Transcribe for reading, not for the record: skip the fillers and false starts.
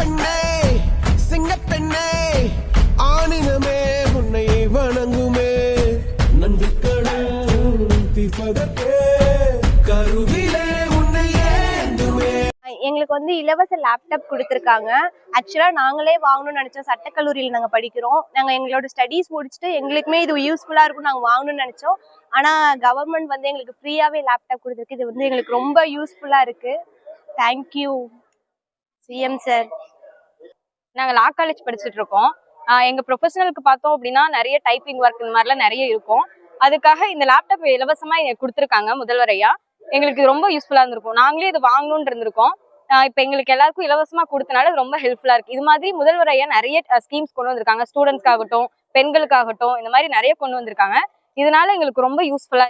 பெண்ணே சிங்கப்பெண்ணே ஆணினமே உன்னை வணங்குமே நன்றி கடன் தீர்ப்பதற்கே கருவிலே உன்னை ஏந்துமே. எங்களுக்கு வந்து இலவச லேப்டாப் கொடுத்துருக்காங்க. ஆக்சுவலா நாங்களே வாங்கணும்னு நினைச்சோம். சட்டக்கல்லூரியில் நாங்க படிக்கிறோம். நாங்க எங்களோட ஸ்டடீஸ் முடிச்சுட்டு எங்களுக்குமே இது யூஸ்ஃபுல்லா இருக்கும் நாங்க வாங்கணும்னு நினைச்சோம். ஆனா கவர்மெண்ட் வந்து எங்களுக்கு ஃப்ரீயாவே லேப்டாப் கொடுத்துருக்கு. இது வந்து எங்களுக்கு ரொம்ப யூஸ்ஃபுல்லா இருக்கு. Thank you CM sir. நாங்கள் லா காலேஜ் படிச்சுட்டு இருக்கோம். எங்கள் ப்ரொஃபஷனலுக்கு பார்த்தோம் அப்படின்னா நிறைய டைப்பிங் ஒர்க் இந்த மாதிரிலாம் நிறைய இருக்கும். அதுக்காக இந்த லேப்டாப் இலவசமாக எனக்கு கொடுத்துருக்காங்க முதல்வரையா. எங்களுக்கு ரொம்ப யூஸ்ஃபுல்லாக இருந்திருக்கும். நாங்களே இது வாங்கணும்னு இருந்திருக்கோம். இப்போ எங்களுக்கு எல்லாருக்கும் இலவசமாக கொடுத்தனால ரொம்ப ஹெல்ப்ஃபுல்லாக இருக்குது. இது மாதிரி முதல்வரையா நிறைய ஸ்கீம்ஸ் கொண்டு வந்திருக்காங்க. ஸ்டூடெண்ட்ஸ்க்காகட்டும் பெண்களுக்காகட்டும் இந்த மாதிரி நிறைய கொண்டு வந்திருக்காங்க. இதனால எங்களுக்கு ரொம்ப யூஸ்ஃபுல்லாக